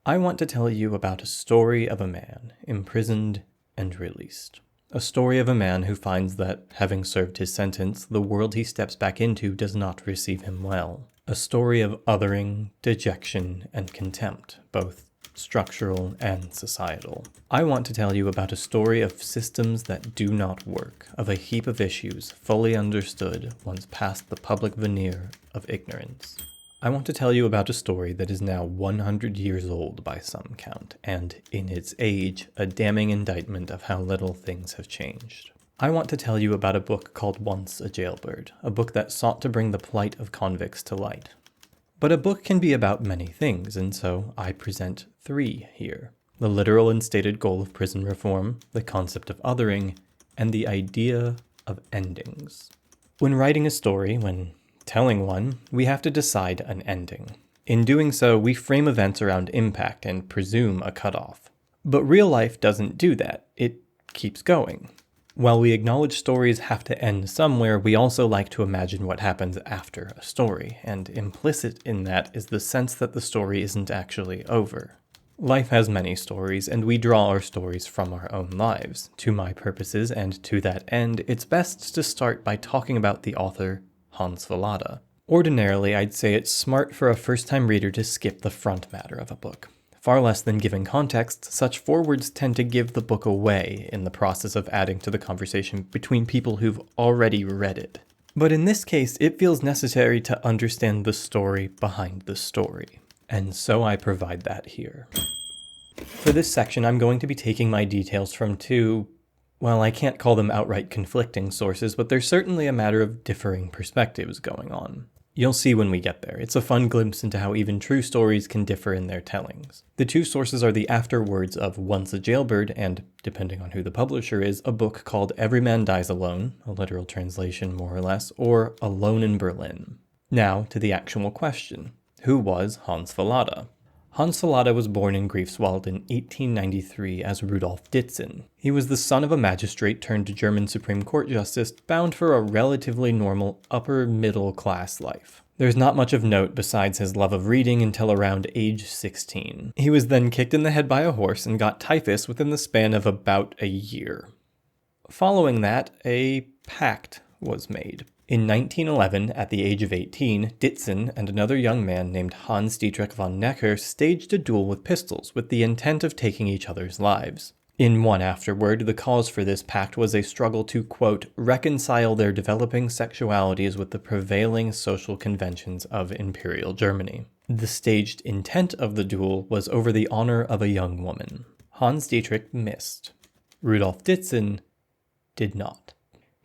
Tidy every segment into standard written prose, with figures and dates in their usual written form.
I want to tell you about a story of a man imprisoned and released. A story of a man who finds that, having served his sentence, the world he steps back into does not receive him well. A story of othering, dejection, and contempt, both structural and societal. I want to tell you about a story of systems that do not work, of a heap of issues fully understood once past the public veneer of ignorance. I want to tell you about a story that is now 100 years old by some count, and, in its age, a damning indictment of how little things have changed. I want to tell you about a book called Once a Jailbird, a book that sought to bring the plight of convicts to light. But a book can be about many things, and so I present 3 here. The literal and stated goal of prison reform, the concept of othering, and the idea of endings. When writing a story, when telling one, we have to decide an ending. In doing so, we frame events around impact and presume a cutoff. But real life doesn't do that. It keeps going. While we acknowledge stories have to end somewhere, we also like to imagine what happens after a story, and implicit in that is the sense that the story isn't actually over. Life has many stories, and we draw our stories from our own lives. To my purposes, and to that end, it's best to start by talking about the author, Hans Fallada. Ordinarily, I'd say it's smart for a first-time reader to skip the front matter of a book. Far less than giving context, such forewords tend to give the book away in the process of adding to the conversation between people who've already read it. But in this case, it feels necessary to understand the story behind the story. And so I provide that here. For this section, I'm going to be taking my details from 2, well, I can't call them outright conflicting sources, but there's certainly a matter of differing perspectives going on. You'll see when we get there. It's a fun glimpse into how even true stories can differ in their tellings. The 2 sources are the afterwords of Once a Jailbird and, depending on who the publisher is, a book called Every Man Dies Alone, a literal translation more or less, or Alone in Berlin. Now to the actual question. Who was Hans Fallada? Hans Fallada was born in Greifswald in 1893 as Rudolf Ditzen. He was the son of a magistrate turned German Supreme Court justice, bound for a relatively normal upper-middle-class life. There's not much of note besides his love of reading until around age 16. He was then kicked in the head by a horse and got typhus within the span of about a year. Following that, a pact was made. In 1911, at the age of 18, Ditzen and another young man named Hans Dietrich von Necker staged a duel with pistols with the intent of taking each other's lives. In one afterword, the cause for this pact was a struggle to, quote, reconcile their developing sexualities with the prevailing social conventions of Imperial Germany. The staged intent of the duel was over the honor of a young woman. Hans Dietrich missed. Rudolf Ditzen did not.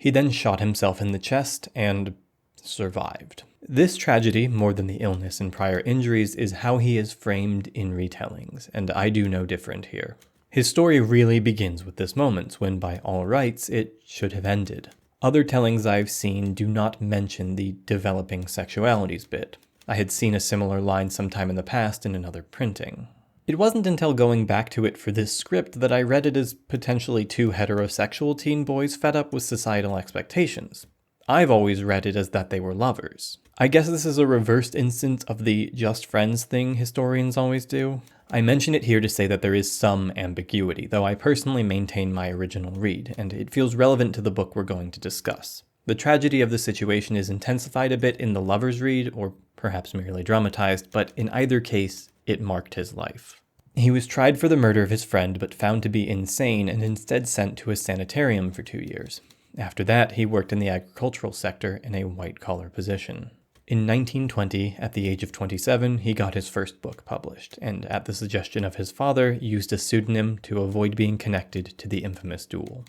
He then shot himself in the chest and survived. This tragedy, more than the illness and prior injuries, is how he is framed in retellings, and I do no different here. His story really begins with this moment, when by all rights it should have ended. Other tellings I've seen do not mention the developing sexualities bit. I had seen a similar line sometime in the past in another printing. It wasn't until going back to it for this script that I read it as potentially 2 heterosexual teen boys fed up with societal expectations. I've always read it as that they were lovers. I guess this is a reversed instance of the just friends thing historians always do. I mention it here to say that there is some ambiguity, though I personally maintain my original read, and it feels relevant to the book we're going to discuss. The tragedy of the situation is intensified a bit in the lover's read, or perhaps merely dramatized, but in either case, it marked his life. He was tried for the murder of his friend, but found to be insane and instead sent to a sanitarium for 2 years. After that, he worked in the agricultural sector in a white-collar position. In 1920, at the age of 27, he got his first book published, and at the suggestion of his father, used a pseudonym to avoid being connected to the infamous duel.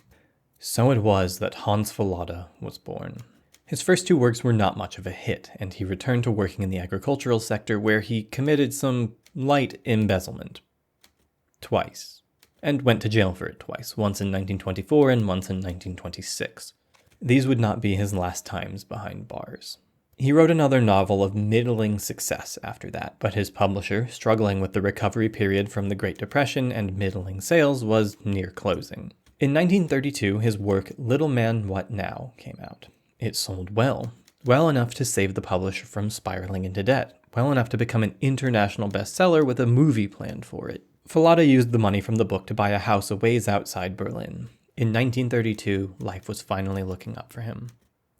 So it was that Hans Fallada was born. His first 2 works were not much of a hit, and he returned to working in the agricultural sector where he committed some light embezzlement. Twice. And went to jail for it twice, once in 1924 and once in 1926. These would not be his last times behind bars. He wrote another novel of middling success after that, but his publisher, struggling with the recovery period from the Great Depression and middling sales, was near closing. In 1932, his work Little Man What Now came out. It sold well. well enough to save the publisher from spiraling into debt, well enough to become an international bestseller with a movie planned for it. Fallada used the money from the book to buy a house a ways outside Berlin. In 1932, life was finally looking up for him.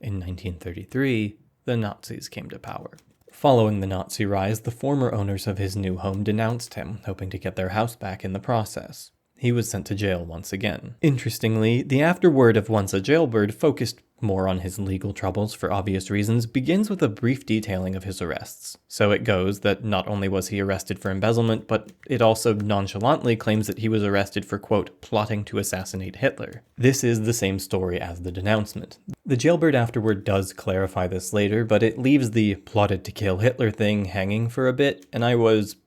In 1933, the Nazis came to power. Following the Nazi rise, the former owners of his new home denounced him, hoping to get their house back in the process. He was sent to jail once again. Interestingly, the afterword of Once a Jailbird, focused more on his legal troubles for obvious reasons, begins with a brief detailing of his arrests. So it goes that not only was he arrested for embezzlement, but it also nonchalantly claims that he was arrested for, quote, plotting to assassinate Hitler. This is the same story as the denouncement. The Jailbird afterword does clarify this later, but it leaves the plotted to kill Hitler thing hanging for a bit, and I was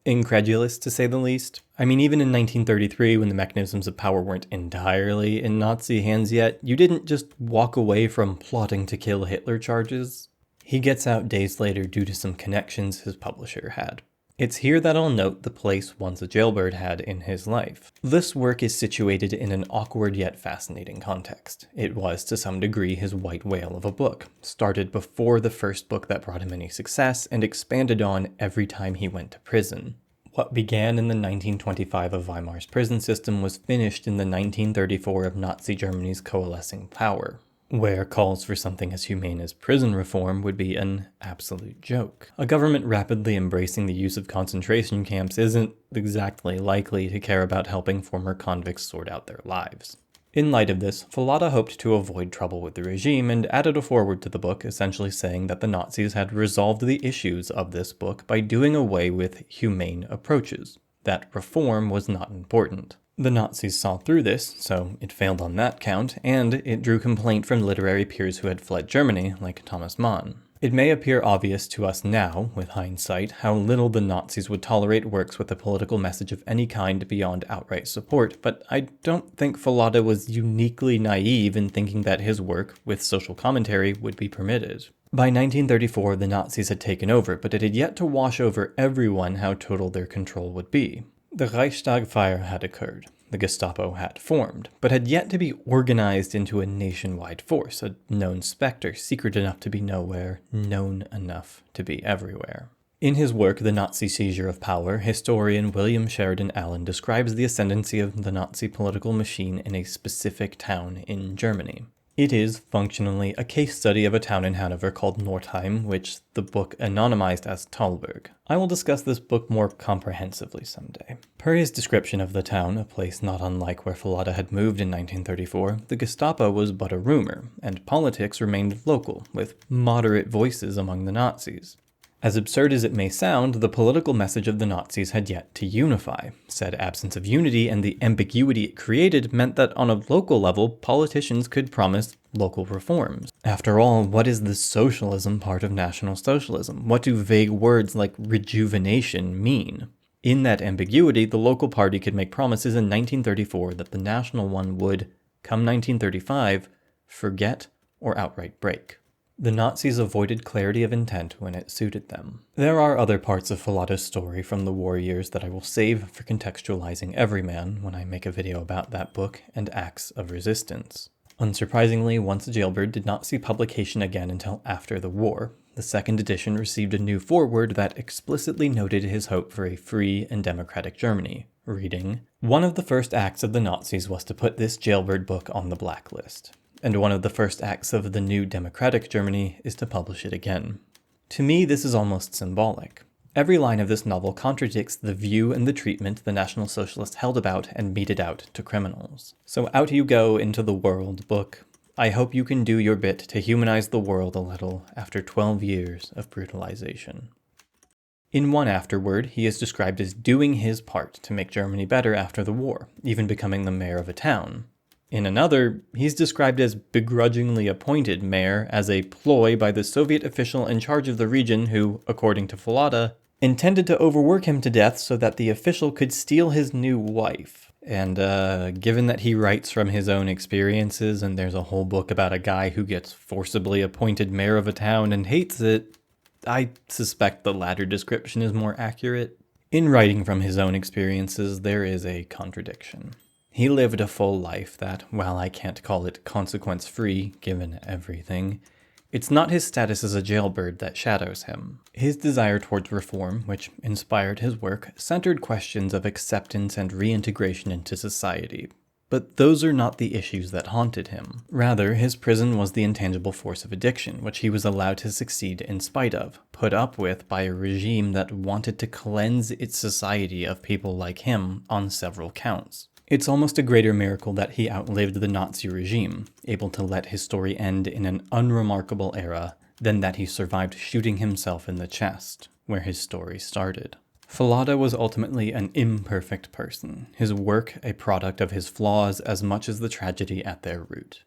incredulous, to say the least. I mean, even in 1933, when the mechanisms of power weren't entirely in Nazi hands yet, you didn't just walk away from plotting to kill Hitler charges. He gets out days later due to some connections his publisher had. It's here that I'll note the place Once a Jailbird had in his life. This work is situated in an awkward yet fascinating context. It was, to some degree, his white whale of a book, started before the first book that brought him any success, and expanded on every time he went to prison. What began in the 1925 of Weimar's prison system was finished in the 1934 of Nazi Germany's coalescing power, where calls for something as humane as prison reform would be an absolute joke. A government rapidly embracing the use of concentration camps isn't exactly likely to care about helping former convicts sort out their lives. In light of this, Fallada hoped to avoid trouble with the regime and added a foreword to the book, essentially saying that the Nazis had resolved the issues of this book by doing away with humane approaches, that reform was not important. The Nazis saw through this, so it failed on that count, and it drew complaint from literary peers who had fled Germany, like Thomas Mann. It may appear obvious to us now, with hindsight, how little the Nazis would tolerate works with a political message of any kind beyond outright support, but I don't think Fallada was uniquely naive in thinking that his work, with social commentary, would be permitted. By 1934, the Nazis had taken over, but it had yet to wash over everyone how total their control would be. The Reichstag fire had occurred. The Gestapo had formed, but had yet to be organized into a nationwide force, a known specter, secret enough to be nowhere, known enough to be everywhere. In his work, The Nazi Seizure of Power, historian William Sheridan Allen describes the ascendancy of the Nazi political machine in a specific town in Germany. It is, functionally, a case study of a town in Hanover called Northeim, which the book anonymized as Talberg. I will discuss this book more comprehensively someday. Per his description of the town, a place not unlike where Fallada had moved in 1934, the Gestapo was but a rumor, and politics remained local, with moderate voices among the Nazis. As absurd as it may sound, the political message of the Nazis had yet to unify. Said absence of unity and the ambiguity it created meant that on a local level, politicians could promise local reforms. After all, what is the socialism part of National Socialism? What do vague words like rejuvenation mean? In that ambiguity, the local party could make promises in 1934 that the national one would, come 1935, forget or outright break. The Nazis avoided clarity of intent when it suited them. There are other parts of Fallada's story from the war years that I will save for contextualizing Everyman when I make a video about that book and acts of resistance. Unsurprisingly, Once a Jailbird did not see publication again until after the war. The second edition received a new foreword that explicitly noted his hope for a free and democratic Germany, reading, "One of the first acts of the Nazis was to put this Jailbird book on the blacklist. And one of the first acts of the new democratic Germany is to publish it again." To me, this is almost symbolic. Every line of this novel contradicts the view and the treatment the National Socialists held about and meted out to criminals. So out you go into the world, book. I hope you can do your bit to humanize the world a little after 12 years of brutalization. In one afterword, he is described as doing his part to make Germany better after the war, even becoming the mayor of a town. In another, he's described as begrudgingly appointed mayor as a ploy by the Soviet official in charge of the region who, according to Fallada, intended to overwork him to death so that the official could steal his new wife. And given that he writes from his own experiences and there's a whole book about a guy who gets forcibly appointed mayor of a town and hates it, I suspect the latter description is more accurate. In writing from his own experiences, there is a contradiction. He lived a full life that, while I can't call it consequence-free, given everything, It's not his status as a jailbird that shadows him. His desire towards reform, which inspired his work, centered questions of acceptance and reintegration into society. But those are not the issues that haunted him. Rather, his prison was the intangible force of addiction, which he was allowed to succeed in spite of, put up with by a regime that wanted to cleanse its society of people like him on several counts. It's almost a greater miracle that he outlived the Nazi regime, able to let his story end in an unremarkable era, than that he survived shooting himself in the chest, where his story started. Fallada was ultimately an imperfect person, his work a product of his flaws as much as the tragedy at their root.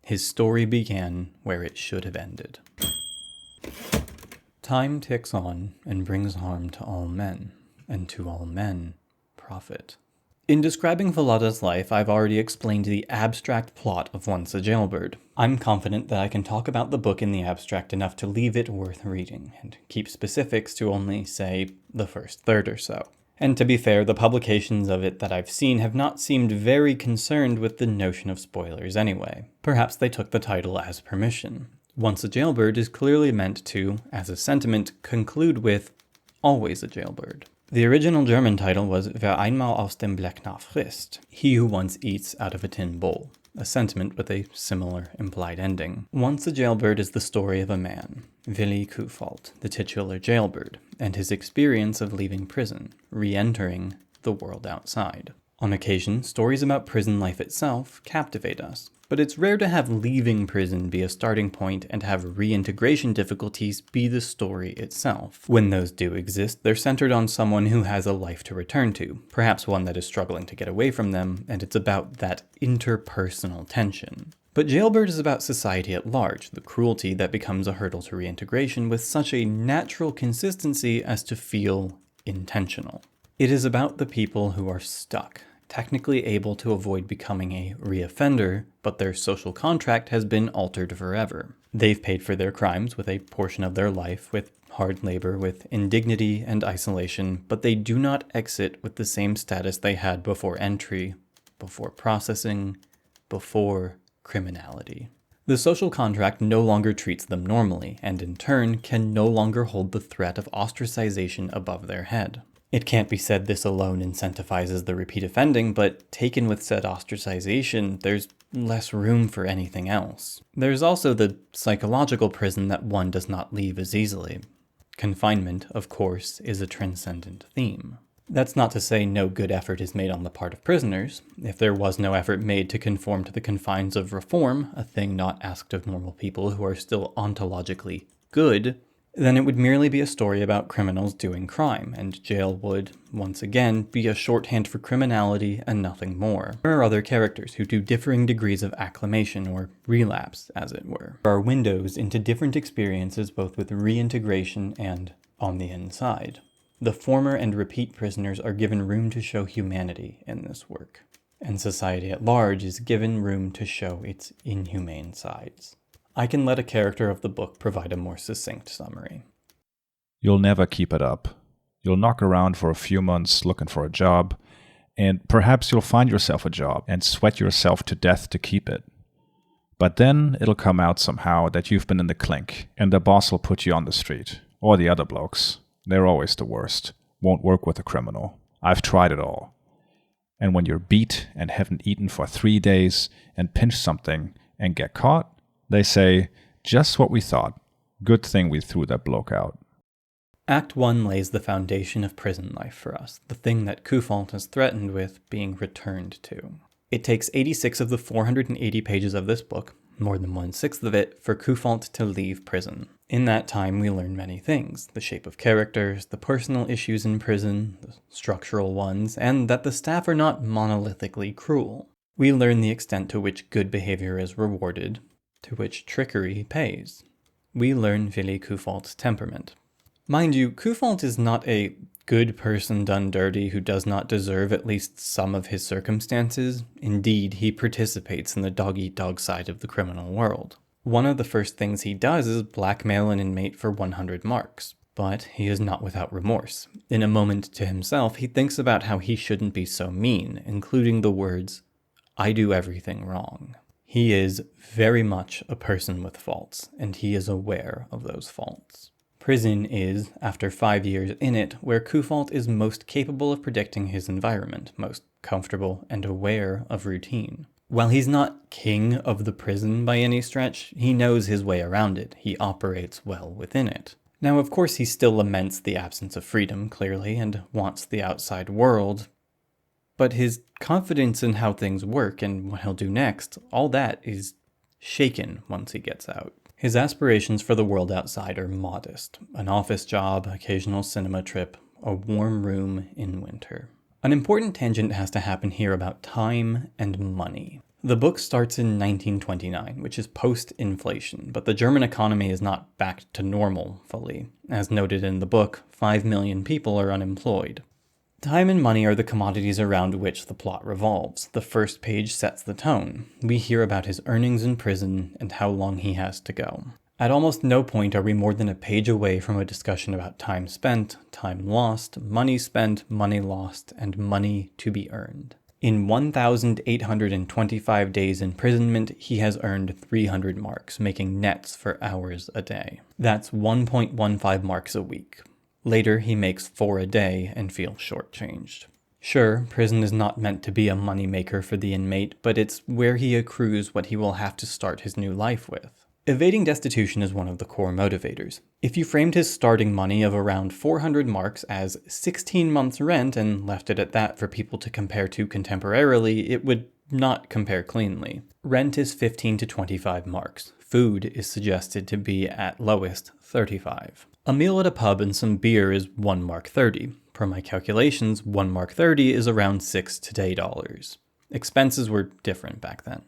His story began where it should have ended. Time ticks on and brings harm to all men, and to all men profit. In describing Fallada's life, I've already explained the abstract plot of Once a Jailbird. I'm confident that I can talk about the book in the abstract enough to leave it worth reading, and keep specifics to only, say, the first third or so. And to be fair, the publications of it that I've seen have not seemed very concerned with the notion of spoilers anyway. Perhaps they took the title as permission. Once a Jailbird is clearly meant to, as a sentiment, conclude with, always a jailbird. The original German title was Wer einmal aus dem Blecknapf frisst, he who once eats out of a tin bowl, a sentiment with a similar implied ending. Once a Jailbird is the story of a man, Willi Kufalt, the titular jailbird, and his experience of leaving prison, re-entering the world outside. On occasion, stories about prison life itself captivate us, but it's rare to have leaving prison be a starting point and have reintegration difficulties be the story itself. When those do exist, they're centered on someone who has a life to return to, perhaps one that is struggling to get away from them, and it's about that interpersonal tension. But Jailbird is about society at large, the cruelty that becomes a hurdle to reintegration with such a natural consistency as to feel intentional. It is about the people who are stuck, technically able to avoid becoming a reoffender, but their social contract has been altered forever. They've paid for their crimes with a portion of their life, with hard labor, with indignity and isolation, but they do not exit with the same status they had before entry, before processing, before criminality. The social contract no longer treats them normally, and in turn can no longer hold the threat of ostracization above their head. It can't be said this alone incentivizes the repeat offending, but taken with said ostracization, there's less room for anything else. There's also the psychological prison that one does not leave as easily. Confinement, of course, is a transcendent theme. That's not to say no good effort is made on the part of prisoners. If there was no effort made to conform to the confines of reform, a thing not asked of normal people who are still ontologically good, then it would merely be a story about criminals doing crime, and jail would, once again, be a shorthand for criminality and nothing more. There are other characters who do differing degrees of acclimation, or relapse, as it were. There are windows into different experiences both with reintegration and on the inside. The former and repeat prisoners are given room to show humanity in this work, and society at large is given room to show its inhumane sides. I can let a character of the book provide a more succinct summary. You'll never keep it up. You'll knock around for a few months looking for a job, and perhaps you'll find yourself a job and sweat yourself to death to keep it. But then it'll come out somehow that you've been in the clink, and the boss will put you on the street. Or the other blokes. They're always the worst. Won't work with a criminal. I've tried it all. And when you're beat and haven't eaten for 3 days and pinch something and get caught, they say, just what we thought. Good thing we threw that bloke out. Act 1 lays the foundation of prison life for us, the thing that Kufalt is threatened with being returned to. It takes 86 of the 480 pages of this book, more than 1/6 of it, for Kufalt to leave prison. In that time, we learn many things: the shape of characters, the personal issues in prison, the structural ones, and that the staff are not monolithically cruel. We learn the extent to which good behavior is rewarded, to which trickery pays. We learn Willi Kufalt's temperament. Mind you, Kufalt is not a good person done dirty who does not deserve at least some of his circumstances. Indeed, he participates in the dog-eat-dog side of the criminal world. One of the first things he does is blackmail an inmate for 100 marks. But he is not without remorse. In a moment to himself, he thinks about how he shouldn't be so mean, including the words, "I do everything wrong." He is very much a person with faults, and he is aware of those faults. Prison is, after 5 years in it, where Kufalt is most capable of predicting his environment, most comfortable and aware of routine. While he's not king of the prison by any stretch, he knows his way around it. He operates well within it. Now, of course, he still laments the absence of freedom, clearly, and wants the outside world, but his confidence in how things work and what he'll do next, all that is shaken once he gets out. His aspirations for the world outside are modest. An office job, occasional cinema trip, a warm room in winter. An important tangent has to happen here about time and money. The book starts in 1929, which is post-inflation, but the German economy is not back to normal fully. As noted in the book, 5 million people are unemployed. Time and money are the commodities around which the plot revolves. The first page sets the tone. We hear about his earnings in prison and how long he has to go. At almost no point are we more than a page away from a discussion about time spent, time lost, money spent, money lost, and money to be earned. In 1,825 days imprisonment, he has earned 300 marks, making nets for hours a day. That's 1.15 marks a week. Later, he makes 4 a day and feels shortchanged. Sure, prison is not meant to be a moneymaker for the inmate, but it's where he accrues what he will have to start his new life with. Evading destitution is one of the core motivators. If you framed his starting money of around 400 marks as 16 months' rent and left it at that for people to compare to contemporarily, it would not compare cleanly. Rent is 15 to 25 marks. Food is suggested to be at lowest 35. A meal at a pub and some beer is 1 mark 30. Per my calculations, 1 mark 30 is around $6 to $8. Expenses were different back then.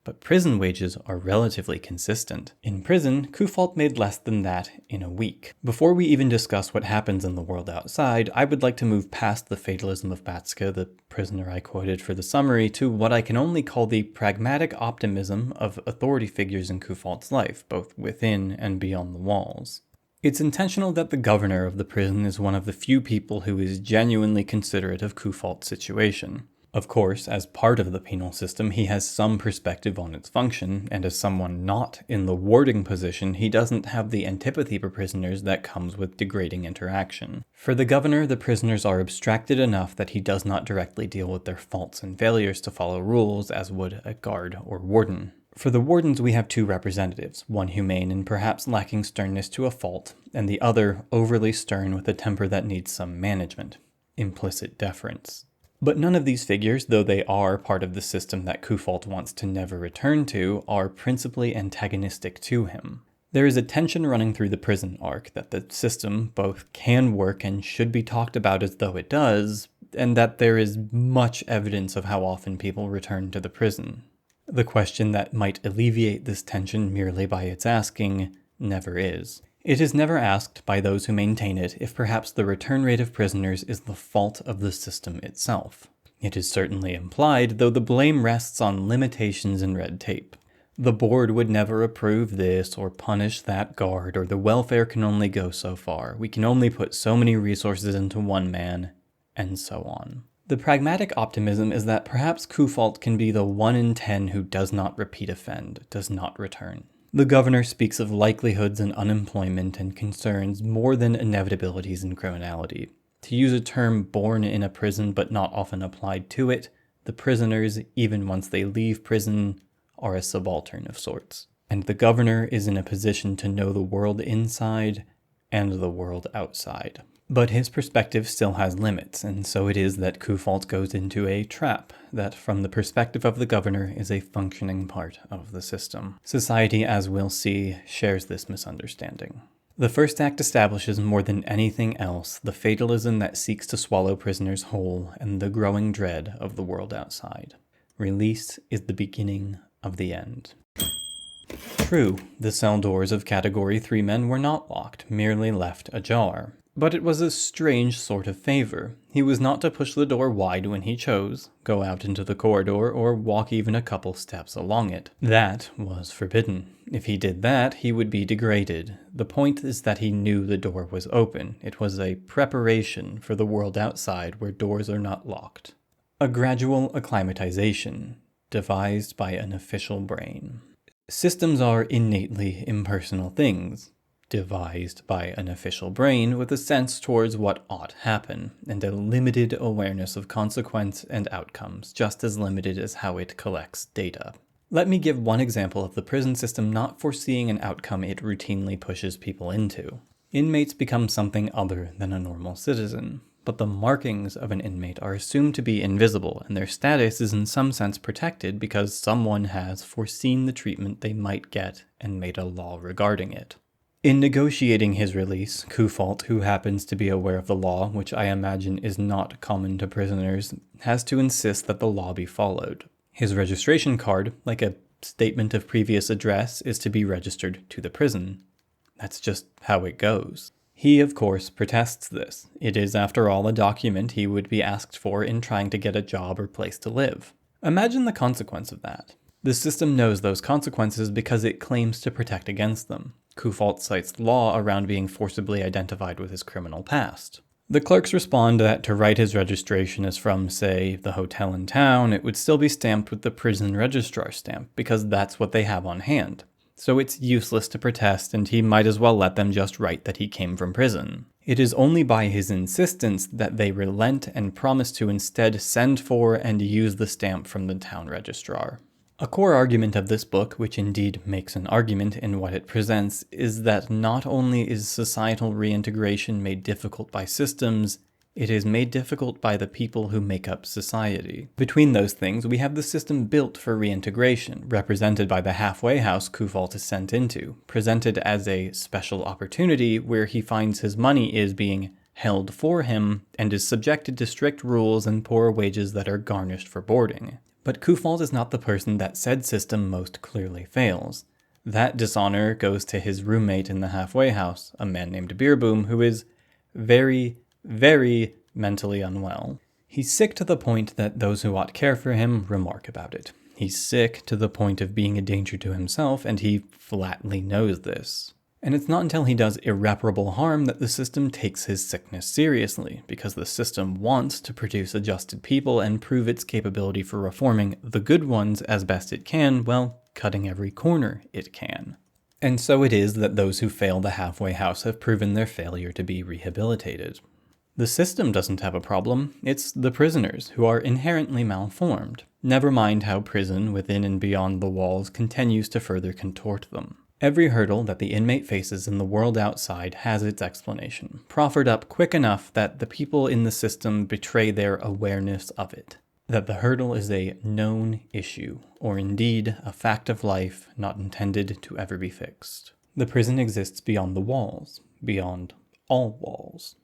But prison wages are relatively consistent. In prison, Kufalt made less than that in a week. Before we even discuss what happens in the world outside, I would like to move past the fatalism of Batska, the prisoner I quoted for the summary, to what I can only call the pragmatic optimism of authority figures in Kufalt's life, both within and beyond the walls. It's intentional that the governor of the prison is one of the few people who is genuinely considerate of Kufalt's situation. Of course, as part of the penal system, he has some perspective on its function, and as someone not in the warding position, he doesn't have the antipathy for prisoners that comes with degrading interaction. For the governor, the prisoners are abstracted enough that he does not directly deal with their faults and failures to follow rules as would a guard or warden. For the wardens, we have 2 representatives, one humane and perhaps lacking sternness to a fault, and the other overly stern with a temper that needs some management. Implicit deference. But none of these figures, though they are part of the system that Kufalt wants to never return to, are principally antagonistic to him. There is a tension running through the prison arc that the system both can work and should be talked about as though it does, and that there is much evidence of how often people return to the prison. The question that might alleviate this tension merely by its asking never is. It is never asked by those who maintain it if perhaps the return rate of prisoners is the fault of the system itself. It is certainly implied, though the blame rests on limitations and red tape. The board would never approve this or punish that guard, or the welfare can only go so far. We can only put so many resources into one man, and so on. The pragmatic optimism is that perhaps Kufalt can be the 1 in 10 who does not repeat offend, does not return. The governor speaks of likelihoods and unemployment and concerns more than inevitabilities in criminality. To use a term born in a prison but not often applied to it, the prisoners, even once they leave prison, are a subaltern of sorts. And the governor is in a position to know the world inside and the world outside. But his perspective still has limits, and so it is that Kufalt goes into a trap that, from the perspective of the governor, is a functioning part of the system. Society, as we'll see, shares this misunderstanding. The first act establishes more than anything else the fatalism that seeks to swallow prisoners whole and the growing dread of the world outside. Release is the beginning of the end. True, the cell doors of Category 3 men were not locked, merely left ajar. But it was a strange sort of favor. He was not to push the door wide when he chose, go out into the corridor, or walk even a couple steps along it. That was forbidden. If he did that, he would be degraded. The point is that he knew the door was open. It was a preparation for the world outside where doors are not locked. A gradual acclimatization. devised by an official brain. Systems are innately impersonal things, devised by an official brain with a sense towards what ought happen, and a limited awareness of consequence and outcomes, just as limited as how it collects data. Let me give one example of the prison system not foreseeing an outcome it routinely pushes people into. Inmates become something other than a normal citizen, but the markings of an inmate are assumed to be invisible, and their status is in some sense protected because someone has foreseen the treatment they might get and made a law regarding it. In negotiating his release, Kufalt, who happens to be aware of the law, which I imagine is not common to prisoners, has to insist that the law be followed. His registration card, like a statement of previous address, is to be registered to the prison. That's just how it goes. He, of course, protests this. It is, after all, a document he would be asked for in trying to get a job or place to live. Imagine the consequence of that. The system knows those consequences because it claims to protect against them. Kufalt cites law around being forcibly identified with his criminal past. The clerks respond that to write his registration as from, say, the hotel in town, it would still be stamped with the prison registrar stamp, because that's what they have on hand. So it's useless to protest, and he might as well let them just write that he came from prison. It is only by his insistence that they relent and promise to instead send for and use the stamp from the town registrar. A core argument of this book, which indeed makes an argument in what it presents, is that not only is societal reintegration made difficult by systems, it is made difficult by the people who make up society. Between those things, we have the system built for reintegration, represented by the halfway house Kufalt is sent into, presented as a special opportunity where he finds his money is being held for him and is subjected to strict rules and poor wages that are garnished for boarding. But Kufalt is not the person that said system most clearly fails. That dishonor goes to his roommate in the halfway house, a man named Beerboom, who is very, very mentally unwell. He's sick to the point that those who ought care for him remark about it. He's sick to the point of being a danger to himself, and he flatly knows this. And it's not until he does irreparable harm that the system takes his sickness seriously, because the system wants to produce adjusted people and prove its capability for reforming the good ones as best it can, while cutting every corner it can. And so it is that those who fail the halfway house have proven their failure to be rehabilitated. The system doesn't have a problem, it's the prisoners who are inherently malformed. Never mind how prison, within and beyond the walls, continues to further contort them. Every hurdle that the inmate faces in the world outside has its explanation, proffered up quick enough that the people in the system betray their awareness of it. That the hurdle is a known issue, or indeed a fact of life not intended to ever be fixed. The prison exists beyond the walls, beyond all walls.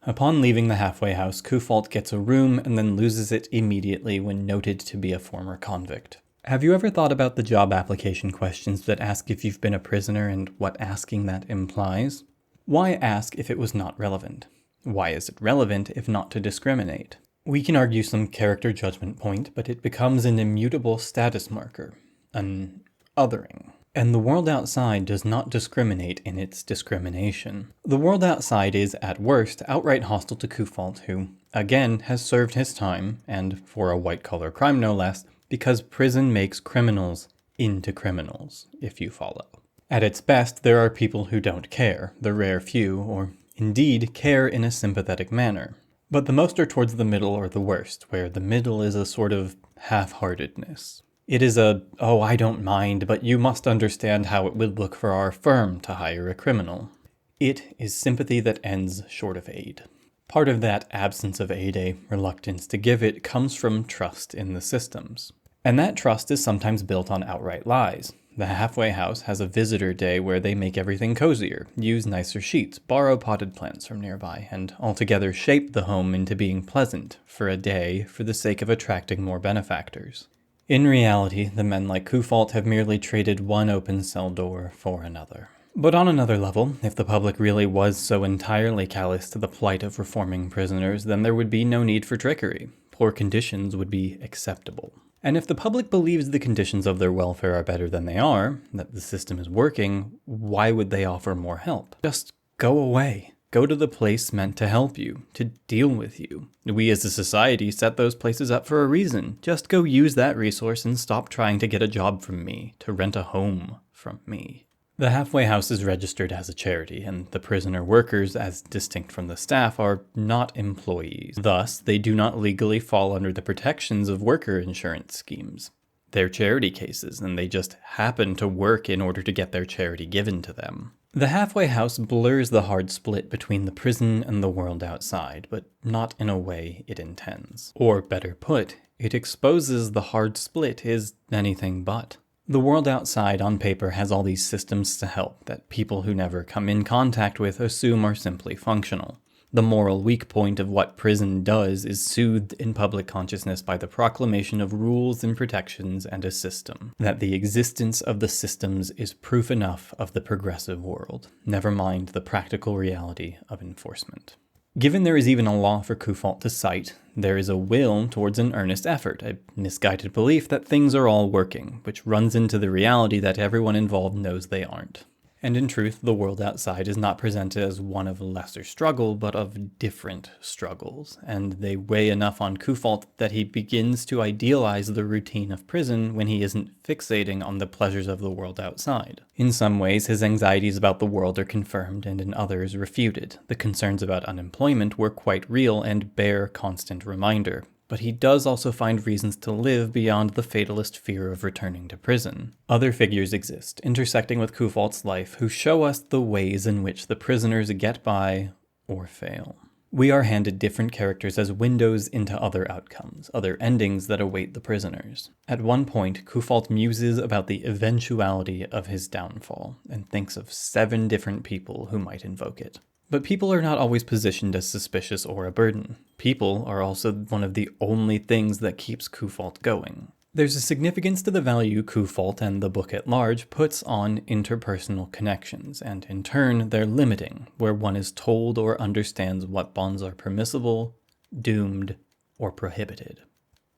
Upon leaving the halfway house, Kufalt gets a room and then loses it immediately when noted to be a former convict. Have you ever thought about the job application questions that ask if you've been a prisoner and what asking that implies? Why ask if it was not relevant? Why is it relevant if not to discriminate? We can argue some character judgment point, but it becomes an immutable status marker, an othering. And the world outside does not discriminate in its discrimination. The world outside is, at worst, outright hostile to Kufalt, who, again, has served his time, and for a white-collar crime no less, because prison makes criminals into criminals, if you follow. At its best, there are people who don't care, the rare few, or indeed care in a sympathetic manner. But the most are towards the middle or the worst, where the middle is a sort of half-heartedness. It is oh, I don't mind, but you must understand how it would look for our firm to hire a criminal. It is sympathy that ends short of aid. Part of that absence of aid, a reluctance to give it, comes from trust in the systems. And that trust is sometimes built on outright lies. The halfway house has a visitor day where they make everything cozier, use nicer sheets, borrow potted plants from nearby, and altogether shape the home into being pleasant for a day for the sake of attracting more benefactors. In reality, the men like Kufalt have merely traded one open cell door for another. But on another level, if the public really was so entirely callous to the plight of reforming prisoners, then there would be no need for trickery. Poor conditions would be acceptable. And if the public believes the conditions of their welfare are better than they are, that the system is working, why would they offer more help? Just go away. Go to the place meant to help you, to deal with you. We as a society set those places up for a reason. Just go use that resource and stop trying to get a job from me, to rent a home from me. The halfway house is registered as a charity, and the prisoner workers, as distinct from the staff, are not employees. Thus, they do not legally fall under the protections of worker insurance schemes. They're charity cases, and they just happen to work in order to get their charity given to them. The halfway house blurs the hard split between the prison and the world outside, but not in a way it intends. Or better put, it exposes the hard split is anything but. The world outside on paper has all these systems to help that people who never come in contact with assume are simply functional. The moral weak point of what prison does is soothed in public consciousness by the proclamation of rules and protections and a system. That the existence of the systems is proof enough of the progressive world, never mind the practical reality of enforcement. Given there is even a law for Kufalt to cite, there is a will towards an earnest effort, a misguided belief that things are all working, which runs into the reality that everyone involved knows they aren't. And in truth, the world outside is not presented as one of lesser struggle, but of different struggles, and they weigh enough on Kufalt that he begins to idealize the routine of prison when he isn't fixating on the pleasures of the world outside. In some ways, his anxieties about the world are confirmed, and in others refuted. The concerns about unemployment were quite real and bear constant reminder. But he does also find reasons to live beyond the fatalist fear of returning to prison. Other figures exist, intersecting with Kufalt's life, who show us the ways in which the prisoners get by or fail. We are handed different characters as windows into other outcomes, other endings that await the prisoners. At one point, Kufalt muses about the eventuality of his downfall, and thinks of 7 different people who might invoke it. But people are not always positioned as suspicious or a burden. People are also one of the only things that keeps Kufalt going. There's a significance to the value Kufalt and the book at large puts on interpersonal connections, and in turn they're limiting, where one is told or understands what bonds are permissible, doomed, or prohibited.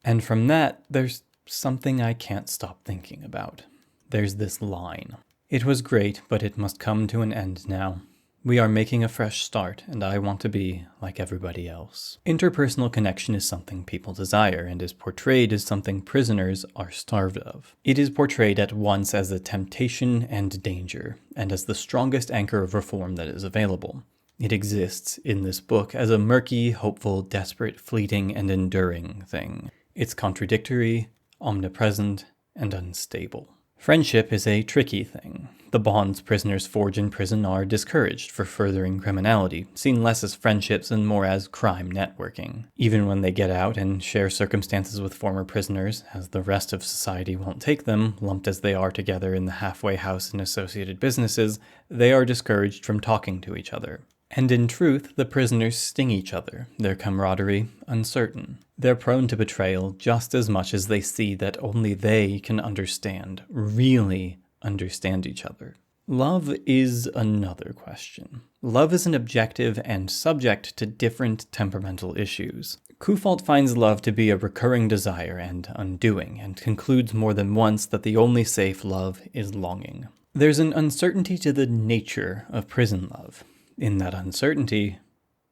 And from that, there's something I can't stop thinking about. There's this line. It was great, but it must come to an end now. We are making a fresh start, and I want to be like everybody else. Interpersonal connection is something people desire, and is portrayed as something prisoners are starved of. It is portrayed at once as a temptation and danger, and as the strongest anchor of reform that is available. It exists in this book as a murky, hopeful, desperate, fleeting, and enduring thing. It's contradictory, omnipresent, and unstable. Friendship is a tricky thing. The bonds prisoners forge in prison are discouraged for furthering criminality, seen less as friendships and more as crime networking. Even when they get out and share circumstances with former prisoners, as the rest of society won't take them, lumped as they are together in the halfway house and associated businesses, they are discouraged from talking to each other. And in truth, the prisoners sting each other, their camaraderie uncertain. They're prone to betrayal just as much as they see that only they can understand, really understand each other. Love is another question. Love is an objective and subject to different temperamental issues. Kufalt finds love to be a recurring desire and undoing, and concludes more than once that the only safe love is longing. There's an uncertainty to the nature of prison love. In that uncertainty,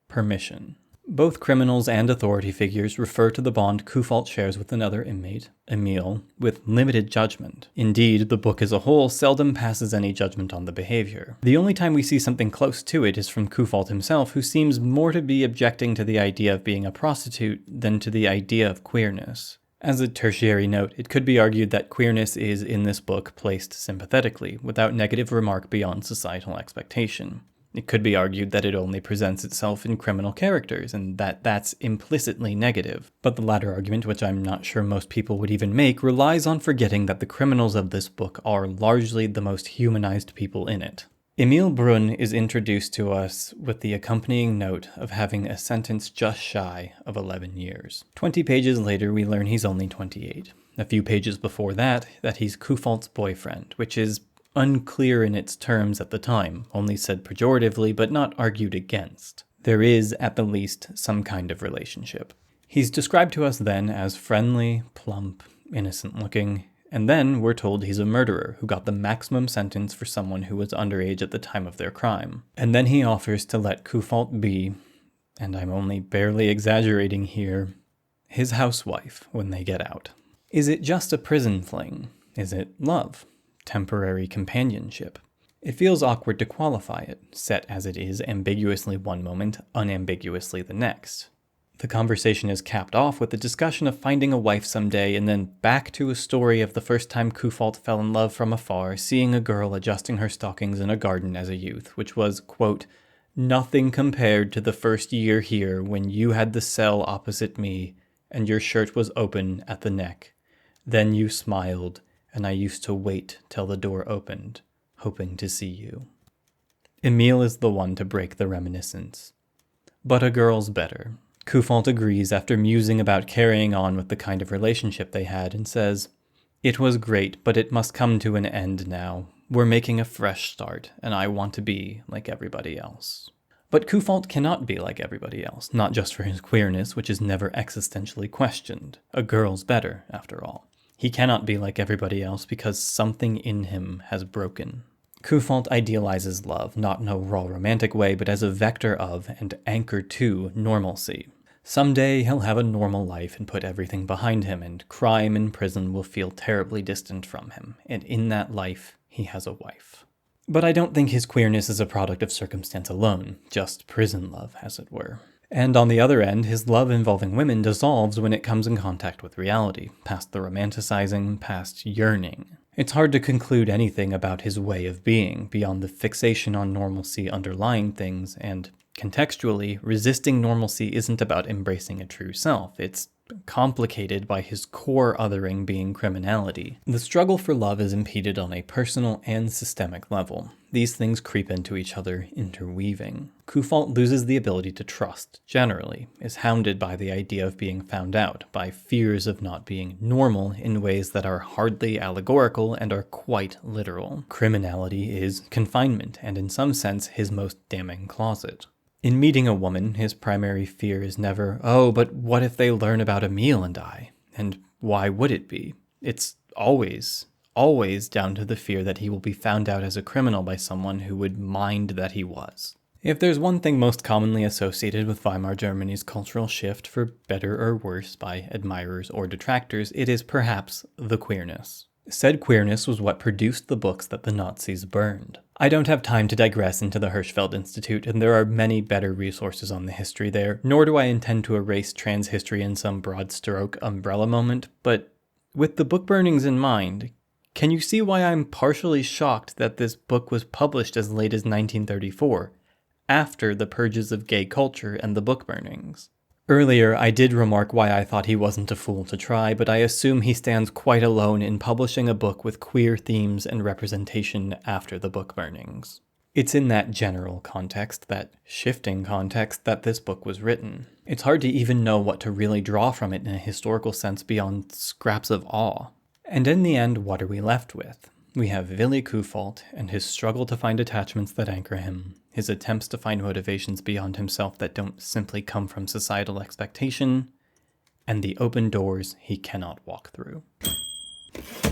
permission. Both criminals and authority figures refer to the bond Kufalt shares with another inmate, Emil, with limited judgment. Indeed, the book as a whole seldom passes any judgment on the behavior. The only time we see something close to it is from Kufalt himself, who seems more to be objecting to the idea of being a prostitute than to the idea of queerness. As a tertiary note, it could be argued that queerness is, in this book, placed sympathetically, without negative remark beyond societal expectation. It could be argued that it only presents itself in criminal characters, and that that's implicitly negative. But the latter argument, which I'm not sure most people would even make, relies on forgetting that the criminals of this book are largely the most humanized people in it. Emil Brunn is introduced to us with the accompanying note of having a sentence just shy of 11 years. 20 pages later, we learn he's only 28. A few pages before that he's Kufalt's boyfriend, which is unclear in its terms at the time, only said pejoratively but not argued against. There is, at the least, some kind of relationship. He's described to us then as friendly, plump, innocent-looking, And then we're told he's a murderer who got the maximum sentence for someone who was underage at the time of their crime. And then he offers to let Kufalt be, and I'm only barely exaggerating here, his housewife when they get out. Is it just a prison fling? Is it love? Temporary companionship? It feels awkward to qualify it, set as it is ambiguously one moment, unambiguously the next. The conversation is capped off with the discussion of finding a wife someday, and then back to a story of the first time Kufalt fell in love from afar, seeing a girl adjusting her stockings in a garden as a youth, which was, quote, nothing compared to the first year here when you had the cell opposite me and your shirt was open at the neck. Then you smiled, and I used to wait till the door opened, hoping to see you. Emil is the one to break the reminiscence. But a girl's better. Kufalt agrees after musing about carrying on with the kind of relationship they had and says, it was great, but it must come to an end now. We're making a fresh start, and I want to be like everybody else. But Kufalt cannot be like everybody else, not just for his queerness, which is never existentially questioned. A girl's better, after all. He cannot be like everybody else because something in him has broken. Kufalt idealizes love, not in a raw romantic way, but as a vector of and anchor to normalcy. Someday he'll have a normal life and put everything behind him, and crime and prison will feel terribly distant from him, and in that life he has a wife. But I don't think his queerness is a product of circumstance alone, just prison love, as it were. And on the other end, his love involving women dissolves when it comes in contact with reality, past the romanticizing, past yearning. It's hard to conclude anything about his way of being beyond the fixation on normalcy underlying things, and contextually, resisting normalcy isn't about embracing a true self. It's complicated by his core othering being criminality. The struggle for love is impeded on a personal and systemic level. These things creep into each other, interweaving. Kufalt loses the ability to trust, generally, is hounded by the idea of being found out, by fears of not being normal in ways that are hardly allegorical and are quite literal. Criminality is confinement, and in some sense, his most damning closet. In meeting a woman, his primary fear is never, oh, but what if they learn about Emil and I? And why would it be? It's always down to the fear that he will be found out as a criminal by someone who would mind that he was. If there's one thing most commonly associated with Weimar Germany's cultural shift, for better or worse by admirers or detractors, it is perhaps the queerness. Said queerness was what produced the books that the Nazis burned. I don't have time to digress into the Hirschfeld Institute, and there are many better resources on the history there, nor do I intend to erase trans history in some broad stroke umbrella moment, but with the book burnings in mind, can you see why I'm partially shocked that this book was published as late as 1934, after the purges of gay culture and the book burnings? Earlier, I did remark why I thought he wasn't a fool to try, but I assume he stands quite alone in publishing a book with queer themes and representation after the book burnings. It's in that general context, that shifting context, that this book was written. It's hard to even know what to really draw from it in a historical sense beyond scraps of awe. And in the end, what are we left with? We have Willi Kufalt and his struggle to find attachments that anchor him, his attempts to find motivations beyond himself that don't simply come from societal expectation, and the open doors he cannot walk through.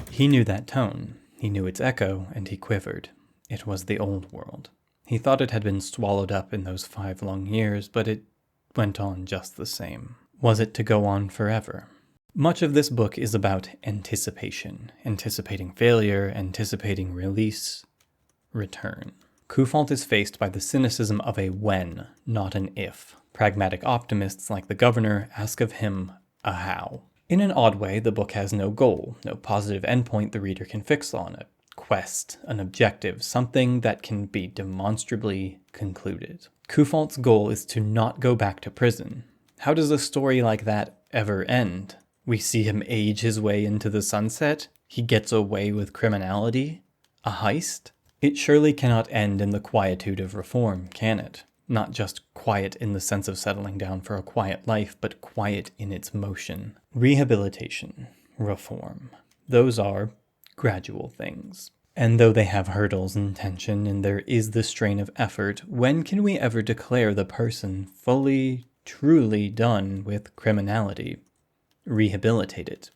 He knew that tone. He knew its echo, and he quivered. It was the old world. He thought it had been swallowed up in those 5 long years, but it went on just the same. Was it to go on forever? Much of this book is about anticipation, anticipating failure, anticipating release, return. Kufalt is faced by the cynicism of a when, not an if. Pragmatic optimists like the governor ask of him a how. In an odd way, the book has no goal, no positive endpoint the reader can fix on it. Quest, an objective, something that can be demonstrably concluded. Kufalt's goal is to not go back to prison. How does a story like that ever end? We see him age his way into the sunset. He gets away with criminality. A heist? It surely cannot end in the quietude of reform, can it? Not just quiet in the sense of settling down for a quiet life, but quiet in its motion. Rehabilitation, reform. Those are gradual things. And though they have hurdles and tension, and there is the strain of effort, when can we ever declare the person fully, truly done with criminality? Rehabilitated.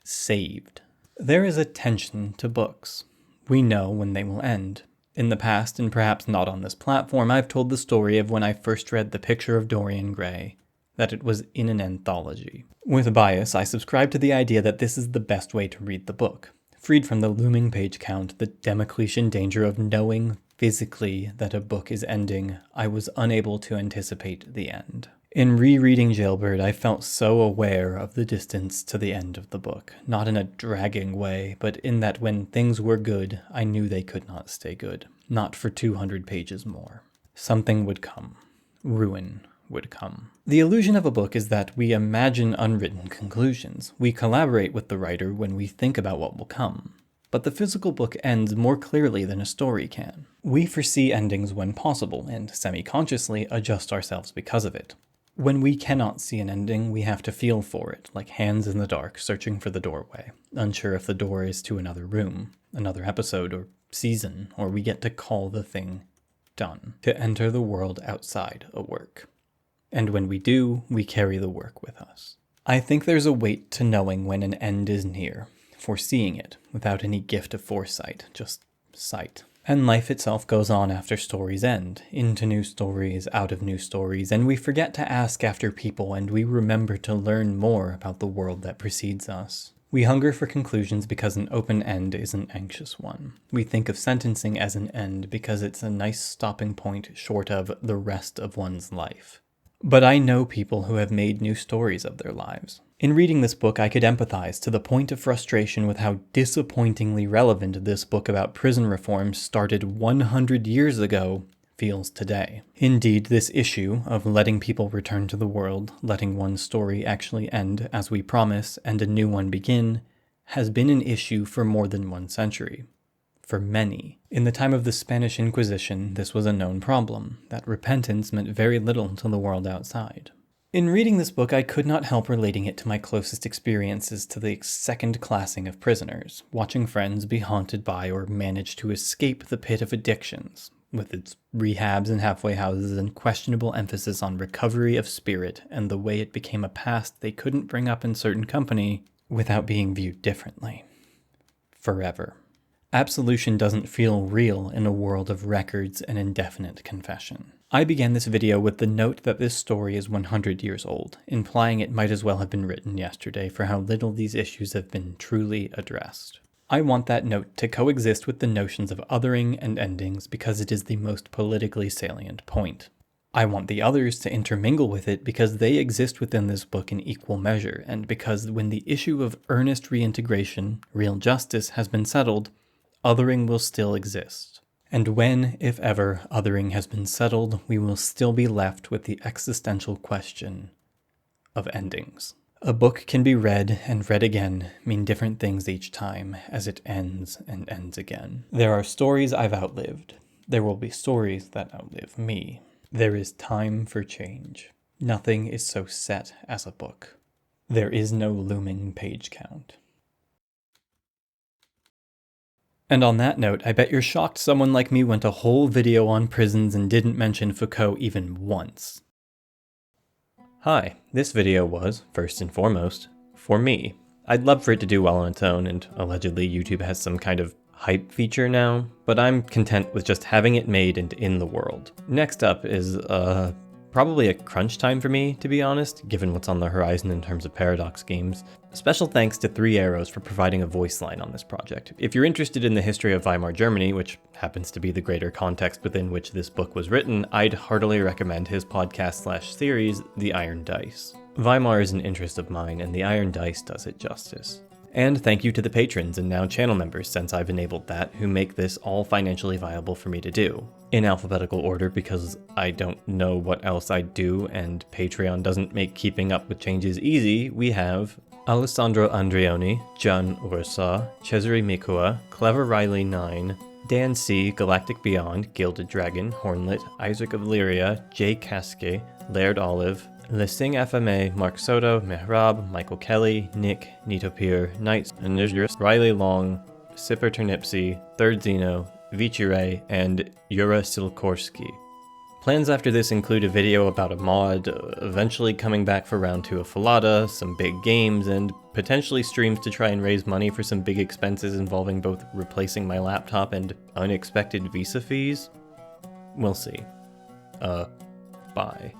Saved. There is a tension to books. We know when they will end. In the past, and perhaps not on this platform, I've told the story of when I first read The Picture of Dorian Gray, that it was in an anthology. With bias, I subscribe to the idea that this is the best way to read the book, freed from the looming page count, the Damocletian danger of knowing physically that a book is ending. I was unable to anticipate the end. In rereading Jailbird, I felt so aware of the distance to the end of the book, not in a dragging way, but in that when things were good, I knew they could not stay good, not for 200 pages more. Something would come. Ruin would come. The illusion of a book is that we imagine unwritten conclusions. We collaborate with the writer when we think about what will come. But the physical book ends more clearly than a story can. We foresee endings when possible, and semi-consciously adjust ourselves because of it. When we cannot see an ending, we have to feel for it, like hands in the dark searching for the doorway, unsure if the door is to another room, another episode, or season, or we get to call the thing done, to enter the world outside a work. And when we do, we carry the work with us. I think there's a weight to knowing when an end is near, foreseeing it, without any gift of foresight, just sight. And life itself goes on after stories end, into new stories, out of new stories, and we forget to ask after people, and we remember to learn more about the world that precedes us. We hunger for conclusions because an open end is an anxious one. We think of sentencing as an end because it's a nice stopping point short of the rest of one's life. But I know people who have made new stories of their lives. In reading this book, I could empathize to the point of frustration with how disappointingly relevant this book about prison reform started 100 years ago feels today. Indeed, this issue of letting people return to the world, letting one story actually end as we promise and a new one begin, has been an issue for more than 1 century. For many. In the time of the Spanish Inquisition, this was a known problem, that repentance meant very little to the world outside. In reading this book, I could not help relating it to my closest experiences to the second classing of prisoners, watching friends be haunted by or manage to escape the pit of addictions, with its rehabs and halfway houses and questionable emphasis on recovery of spirit and the way it became a past they couldn't bring up in certain company without being viewed differently. Forever. Absolution doesn't feel real in a world of records and indefinite confession. I began this video with the note that this story is 100 years old, implying it might as well have been written yesterday for how little these issues have been truly addressed. I want that note to coexist with the notions of othering and endings because it is the most politically salient point. I want the others to intermingle with it because they exist within this book in equal measure, and because when the issue of earnest reintegration, real justice, has been settled, othering will still exist. And when, if ever, othering has been settled, we will still be left with the existential question of endings. A book can be read and read again, mean different things each time, as it ends and ends again. There are stories I've outlived. There will be stories that outlive me. There is time for change. Nothing is so set as a book. There is no looming page count. And on that note, I bet you're shocked someone like me went a whole video on prisons and didn't mention Foucault even once. Hi, this video was, first and foremost, for me. I'd love for it to do well on its own, and allegedly YouTube has some kind of hype feature now, but I'm content with just having it made and in the world. Next up is, probably a crunch time for me, to be honest, given what's on the horizon in terms of Paradox games. Special thanks to 3 Arrows for providing a voice line on this project. If you're interested in the history of Weimar Germany, which happens to be the greater context within which this book was written, I'd heartily recommend his podcast/series, The Iron Dice. Weimar is an interest of mine, and The Iron Dice does it justice. And thank you to the patrons and now channel members, since I've enabled that, who make this all financially viable for me to do. In alphabetical order, because I don't know what else I'd do, and Patreon doesn't make keeping up with changes easy, we have Alessandro Andreoni, John Ursa, Cesare Mikua, Clever Riley 9, Dan C, Galactic Beyond, Gilded Dragon, Hornlet, Isaac of Lyria, Jay Kaske, Laird Olive, Listing FMA, Mark Soto, Mehrab, Michael Kelly, Nick, Nitopir, Knights, Nidris, Riley Long, Sipper Turnipsy, Third Zeno, Vici Ray, and Yura Silkorsky. Plans after this include a video about a mod, eventually coming back for round 2 of Fallada, some big games, and potentially streams to try and raise money for some big expenses involving both replacing my laptop and unexpected visa fees. We'll see. Bye.